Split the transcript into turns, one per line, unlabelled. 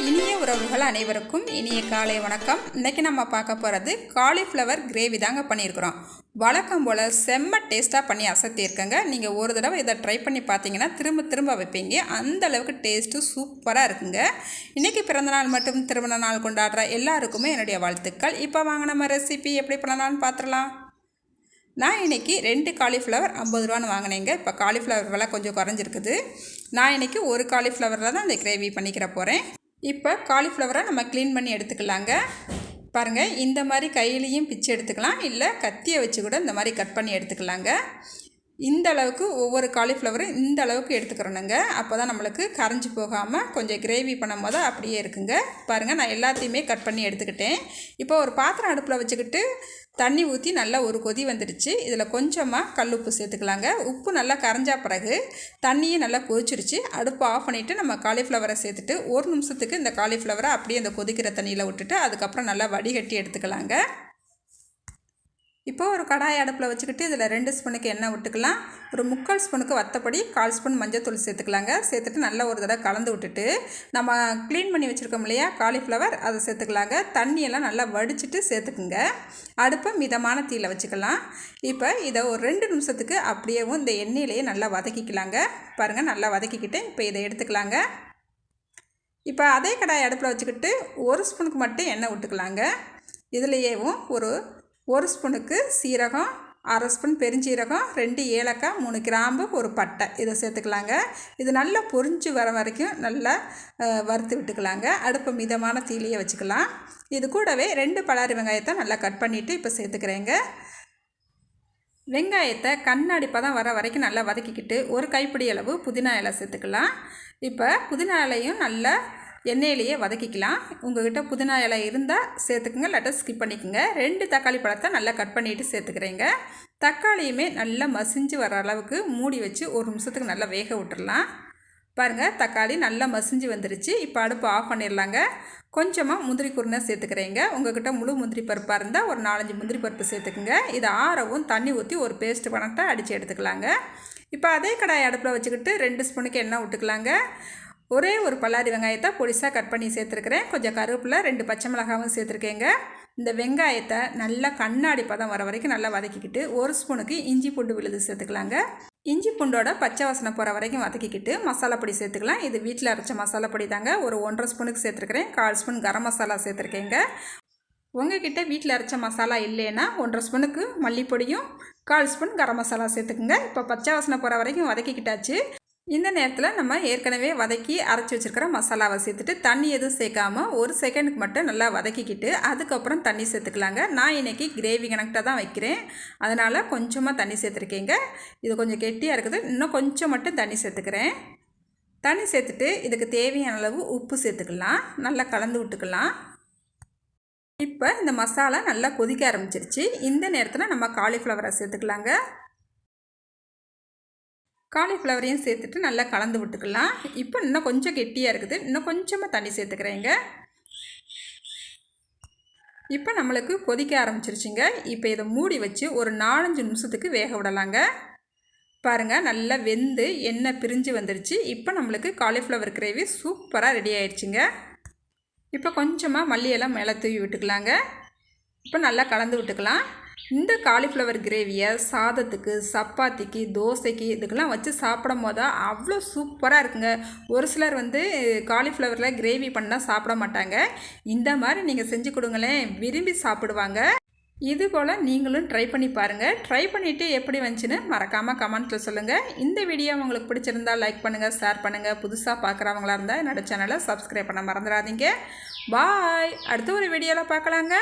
இனிய உறவுகள் அனைவருக்கும் இனிய காலை வணக்கம். இன்றைக்கி நம்ம பார்க்க போகிறது காலிஃப்ளவர் கிரேவி தாங்க பண்ணியிருக்கிறோம். வழக்கம் போல் செம்ம டேஸ்ட்டாக பண்ணி அசத்தியிருக்கேங்க. நீங்கள் ஒரு தடவை இதை ட்ரை பண்ணி பார்த்தீங்கன்னா திரும்ப வைப்பீங்க. அந்த அளவுக்கு டேஸ்ட்டு சூப்பராக இருக்குங்க. இன்றைக்கி பிறந்தநாள் மற்றும் திருமண நாள் கொண்டாடுற எல்லாருக்குமே என்னுடைய வாழ்த்துக்கள். இப்போ வாங்க நம்ம ரெசிபி எப்படி பண்ணலான்னு பார்த்துடலாம். நான் இன்றைக்கி 2 காலிஃப்ளவர் 50 ரூபான்னு வாங்கினேங்க. இப்போ காலிஃப்ளவர் விலை கொஞ்சம் குறைஞ்சிருக்குது. நான் இன்றைக்கி ஒரு காலிஃப்ளவரில் தான் இந்த கிரேவி பண்ணிக்கிற போகிறேன். இப்போ காலிஃப்ளவரை நம்ம க்ளீன் பண்ணி எடுத்துக்கலாங்க. பாருங்கள், இந்த மாதிரி கையிலையும் பிச்சு எடுத்துக்கலாம், இல்லை கத்தியை வச்சு கூட இந்த மாதிரி கட் பண்ணி எடுத்துக்கலாங்க. இந்த அளவுக்கு ஒவ்வொரு காலிஃப்ளவரும் இந்த அளவுக்கு எடுத்துக்கிறோனுங்க. அப்போ தான் நம்மளுக்கு கரைஞ்சி போகாமல் கொஞ்சம் கிரேவி பண்ணும் போது அப்படியே இருக்குங்க. பாருங்கள், நான் எல்லாத்தையுமே கட் பண்ணி எடுத்துக்கிட்டேன். இப்போ ஒரு பாத்திரம் அடுப்பில் வச்சுக்கிட்டு தண்ணி ஊற்றி நல்லா ஒரு கொதி வந்துடுச்சு. இதில் கொஞ்சமாக கல் உப்பு சேர்த்துக்கலாங்க. உப்பு நல்லா கரைஞ்சா பிறகு தண்ணியும் நல்லா கொதிச்சிருச்சு. அடுப்பை ஆஃப் பண்ணிவிட்டு நம்ம காலிஃப்ளவரை சேர்த்துட்டு 1 நிமிஷத்துக்கு இந்த காலிஃப்ளவரை அப்படியே அந்த கொதிக்கிற தண்ணியில் விட்டுட்டு அதுக்கப்புறம் நல்லா வடிகட்டி எடுத்துக்கலாங்க. இப்போ ஒரு கடாய் அடுப்பில் வச்சுக்கிட்டு இதில் 2 ஸ்பூனுக்கு எண்ணெய் விட்டுக்கலாம். ஒரு 3/4 ஸ்பூனுக்கு வத்தப்பொடி, 1/4 ஸ்பூன் மஞ்சள் சேர்த்துக்கலாங்க. சேர்த்துட்டு நல்லா ஒரு தடவை கலந்து விட்டுட்டு நம்ம க்ளீன் பண்ணி வச்சுருக்கோம் இல்லையா காலிஃப்ளவர், அதை சேர்த்துக்கலாங்க. தண்ணியெல்லாம் நல்லா வடிச்சிட்டு சேர்த்துக்குங்க. அடுப்பை மிதமான தீயில் வச்சுக்கலாம். இப்போ இதை ஒரு 2 நிமிஷத்துக்கு அப்படியேவும் இந்த எண்ணெயிலேயே நல்லா வதக்கிக்கலாங்க. பாருங்கள், நல்லா வதக்கிக்கிட்டு இப்போ இதை எடுத்துக்கலாங்க. இப்போ அதே கடாய் அடுப்பில் வச்சுக்கிட்டு 1 ஸ்பூனுக்கு மட்டும் எண்ணெய் விட்டுக்கலாங்க. இதுலேயேவும் ஒரு ஸ்பூனுக்கு சீரகம், 1/2 ஸ்பூன் பெருஞ்சீரகம், 2 ஏலக்காய், 3 கிராம்பு, ஒரு பட்டை இதை சேர்த்துக்கலாங்க. இது நல்லா பொரிஞ்சு வர வரைக்கும் நல்லா வறுத்து விட்டுக்கலாங்க. அடுப்பு மிதமான தீயிலேயே வச்சுக்கலாம். இது கூடவே 2 பல்லாரி வெங்காயத்தை நல்லா கட் பண்ணிவிட்டு இப்போ சேர்த்துக்கிறேங்க. வெங்காயத்தை கண்ணாடி பதம் வர வரைக்கும் நல்லா வதக்கிக்கிட்டு ஒரு கைப்பிடி அளவு புதினா இலை சேர்த்துக்கலாம். இப்போ புதினா இலையும் நல்லா எண்ணெயிலேயே வதக்கிக்கலாம். உங்கள்கிட்ட புதினா இலை இருந்தால் சேர்த்துக்குங்க, இல்லாட்டா ஸ்கிப் பண்ணிக்கோங்க. 2 தக்காளி பழத்தை நல்லா கட் பண்ணிவிட்டு சேர்த்துக்கிறேங்க. தக்காளியுமே நல்லா மசிஞ்சு வர அளவுக்கு மூடி வச்சு 1 நிமிஷத்துக்கு நல்லா வேக விட்டுடலாம். பாருங்கள், தக்காளி நல்லா மசிஞ்சு வந்துருச்சு. இப்போ அடுப்பு ஆஃப் பண்ணிடலாங்க. கொஞ்சமாக முந்திரி குருணை சேர்த்துக்கிறேங்க. உங்கள்கிட்ட முழு முந்திரி பருப்பாக இருந்தால் ஒரு 4-5 முந்திரி பருப்பு சேர்த்துக்குங்க. இதை ஆறவும் தண்ணி ஊற்றி ஒரு பேஸ்ட் பண்ணட்டை அடித்து எடுத்துக்கலாங்க. இப்போ அதே கடாய் அடுப்பில் வச்சுக்கிட்டு 2 ஸ்பூனுக்கு எண்ணெய் விட்டுக்கலாங்க. ஒரே ஒரு பல்லாரி வெங்காயத்தை பொடிசாக கட் பண்ணி சேர்த்துருக்கிறேன். கொஞ்சம் கருவேப்பிலை, 2 பச்சை மிளகாவும் சேர்த்துருக்கேங்க. இந்த வெங்காயத்தை நல்லா கண்ணாடி பதம் வர வரைக்கும் நல்லா வதக்கிக்கிட்டு 1 ஸ்பூனுக்கு இஞ்சி பூண்டு விழுது சேர்த்துக்கலாங்க. இஞ்சி பூண்டோட பச்சை வாசனை போகிற வரைக்கும் வதக்கிக்கிட்டு மசாலா பொடி சேர்த்துக்கலாம். இது வீட்டில் அரைச்ச மசாலா பொடி தாங்க. ஒரு 1.5 ஸ்பூனுக்கு சேர்த்துருக்கிறேன். 1/4 ஸ்பூன் கரம் மசாலா சேர்த்துருக்கேங்க. உங்ககிட்ட வீட்டில் அரைச்ச மசாலா இல்லைன்னா 1.5 ஸ்பூனுக்கு மல்லிப்பொடியும் 1/4 ஸ்பூன் கரம் மசாலா சேர்த்துக்குங்க. இப்போ பச்சை வாசனை போகிற வரைக்கும் வதக்கிக்கிட்டாச்சு. இந்த நேரத்தில் நம்ம ஏற்கனவே வதக்கி அரைச்சி வச்சுருக்கிற மசாலாவை சேர்த்துட்டு தண்ணி எதுவும் சேர்க்காமல் 1 செகண்டுக்கு மட்டும் நல்லா வதக்கிக்கிட்டு அதுக்கப்புறம் தண்ணி சேர்த்துக்கலாங்க. நான் இன்றைக்கி கிரேவி கணக்கில் தான் வைக்கிறேன், அதனால் கொஞ்சமாக தண்ணி சேர்த்துருக்கேங்க. இது கொஞ்சம் கெட்டியாக இருக்குது, இன்னும் கொஞ்சம் மட்டும் தண்ணி சேர்த்துக்கிறேன். தண்ணி சேர்த்துட்டு இதுக்கு தேவையான அளவு உப்பு சேர்த்துக்கலாம். நல்லா கலந்து விட்டுக்கலாம். இப்போ இந்த மசாலா நல்லா கொதிக்க ஆரம்பிச்சிருச்சு. இந்த நேரத்தில் நம்ம காலிஃப்ளவரை சேர்த்துக்கலாங்க. காலிஃப்ளவரையும் சேர்த்துட்டு நல்லா கலந்து விட்டுக்கலாம். இப்போ இன்னும் கொஞ்சம் கெட்டியாக இருக்குது, இன்னும் கொஞ்சமாக தண்ணி சேர்த்துக்கிறேங்க. இப்போ நம்மளுக்கு கொதிக்க ஆரம்பிச்சிருச்சுங்க. இப்போ இதை மூடி வச்சு ஒரு 4-5 நிமிஷத்துக்கு வேக விடலாங்க. பாருங்கள், நல்லா வெந்து எண்ணெய் பிரிஞ்சு வந்துருச்சு. இப்போ நம்மளுக்கு காலிஃப்ளவர் கிரேவி சூப்பராக ரெடி ஆயிடுச்சுங்க. இப்போ கொஞ்சமாக மல்லியெல்லாம் மேலே தூவி விட்டுக்கலாங்க. இப்போ நல்லா கலந்து விட்டுக்கலாம். இந்த காலிஃப்ளவர் கிரேவியை சாதத்துக்கு, சப்பாத்திக்கு, தோசைக்கு இதுக்கெல்லாம் வச்சு சாப்பிடும் போது அவ்வளோ சூப்பராக இருக்குங்க. ஒரு சிலர் காலிஃப்ளவரில் கிரேவி பண்ணால் சாப்பிட மாட்டாங்க. இந்த மாதிரி நீங்கள் செஞ்சு கொடுங்களேன், விரும்பி சாப்பிடுவாங்க. இது போல் நீங்களும் ட்ரை பண்ணி பாருங்கள். ட்ரை பண்ணிவிட்டு எப்படி வந்துச்சுன்னு மறக்காமல் கமெண்ட்டில் சொல்லுங்கள். இந்த வீடியோ உங்களுக்கு பிடிச்சிருந்தால் லைக் பண்ணுங்கள், ஷேர் பண்ணுங்கள். புதுசாக பார்க்குறவங்களா இருந்தால் என்னோடய சேனலை சப்ஸ்கிரைப் பண்ண மறந்துடாதீங்க. பாய். அடுத்த ஒரு வீடியோவில் பார்க்கலாங்க.